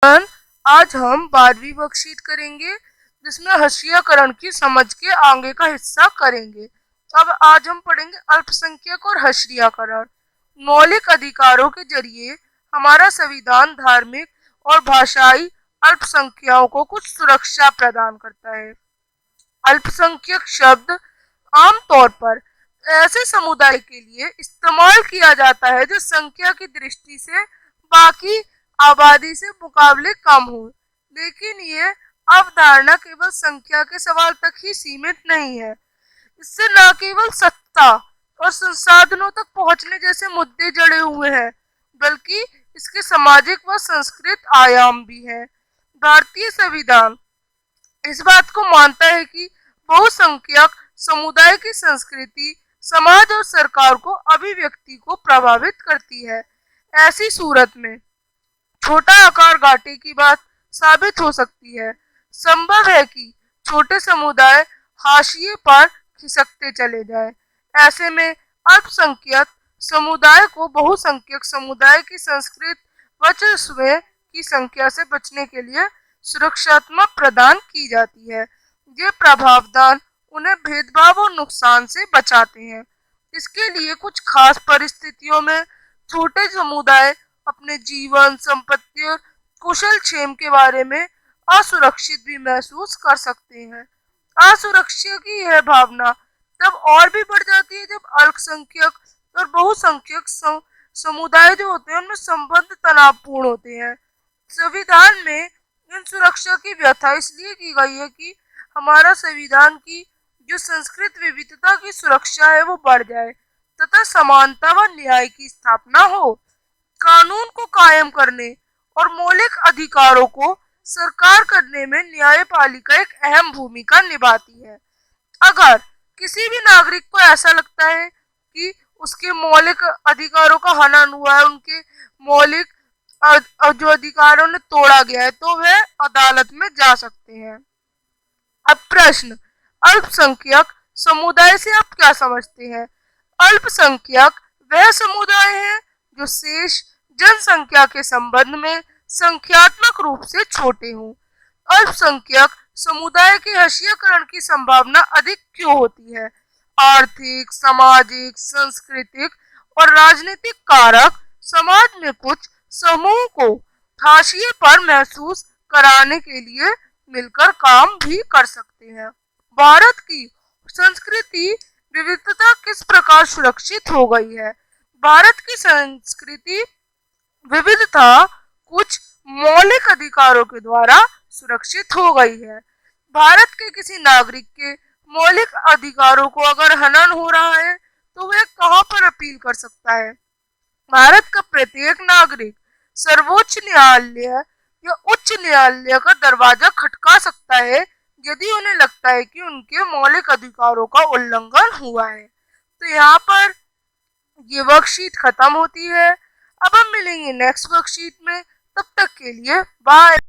आज हम 12वीं वर्कशीट करेंगे जिसमें हर्षीयकरण की समझ के आगे का हिस्सा करेंगे। अब आज हम पढ़ेंगे अल्पसंख्यक और हर्षीयकरण। मौलिक अधिकारों के जरिए हमारा संविधान धार्मिक और भाषाई अल्पसंख्यकों को कुछ सुरक्षा प्रदान करता है। अल्पसंख्यक शब्द आमतौर पर ऐसे समुदाय के लिए इस्तेमाल किया जाता है जो संख्या की दृष्टि से बाकी आबादी से मुकाबले कम हो, लेकिन ये अवधारणा केवल संख्या के सवाल तक ही सीमित नहीं है। इससे न केवल सत्ता और संसाधनों तक पहुंचने जैसे मुद्दे जड़े हुए हैं, बल्कि इसके सामाजिक व सांस्कृतिक आयाम भी हैं। भारतीय संविधान इस बात को मानता है कि बहुसंख्यक समुदाय की संस्कृति समाज और सरकार को अभिव्यक्ति को प्रभावित करती है। ऐसी सूरत में छोटा आकार घाटे की बात साबित हो सकती है। संभव है कि छोटे समुदाय हाशिए पर खिसकते चले जाएं। ऐसे में अल्पसंख्यक समुदाय को बहुसंख्यक समुदाय की संस्कृत वर्चस्व की संख्या से बचने के लिए सुरक्षात्मक प्रदान की जाती है। ये प्रावधान उन्हें भेदभाव और नुकसान से बचाते हैं। इसके लिए कुछ खास परिस्थितियों में छोटे समुदाय अपने जीवन, संपत्ति और कुशल क्षेम के बारे में असुरक्षित भी महसूस कर सकते हैं। असुरक्षा की यह भावना तब और भी बढ़ जाती है जब अल्पसंख्यक और बहुसंख्यक समुदाय जो होते हैं उनमें संबंध तनावपूर्ण होते हैं। संविधान में इन सुरक्षा की व्याख्या इसलिए की गई है कि हमारा संविधान की जो संस्कृत विविधता की सुरक्षा है वो बढ़ जाए तथा समानता व न्याय की स्थापना हो। कानून को कायम करने और मौलिक अधिकारों को सरकार करने में न्यायपालिका एक अहम भूमिका निभाती है। अगर किसी भी नागरिक को ऐसा लगता है कि उसके मौलिक अधिकारों का हनन हुआ है, उनके मौलिक जो अधिकारों ने तोड़ा गया है, तो वह अदालत में जा सकते हैं। अब प्रश्न, अल्पसंख्यक समुदाय से आप क्या समझते हैं? अल्पसंख्यक वह समुदाय है जो शेष जनसंख्या के संबंध में संख्यात्मक रूप से छोटे हों। अल्पसंख्यक समुदाय के हर्षीयकरण की संभावना अधिक क्यों होती है? आर्थिक, सामाजिक, सांस्कृतिक और राजनीतिक कारक समाज में कुछ समूह को हाशिए पर महसूस कराने के लिए मिलकर काम भी कर सकते हैं। भारत की संस्कृति विविधता किस प्रकार सुरक्षित हो गई है? भारत की संस्कृति विविधता कुछ मौलिक अधिकारों के द्वारा सुरक्षित हो गई है। भारत के किसी नागरिक के मौलिक अधिकारों को अगर हनन हो रहा है तो वह कहां पर अपील कर सकता है? भारत का प्रत्येक नागरिक सर्वोच्च न्यायालय या उच्च न्यायालय का दरवाजा खटका सकता है यदि उन्हें लगता है कि उनके मौलिक अधिकारों का उल्लंघन हुआ है। तो यहाँ पर ये वर्कशीट खत्म होती है। अब हम मिलेंगे नेक्स्ट वर्कशीट में, तब तक के लिए बाय।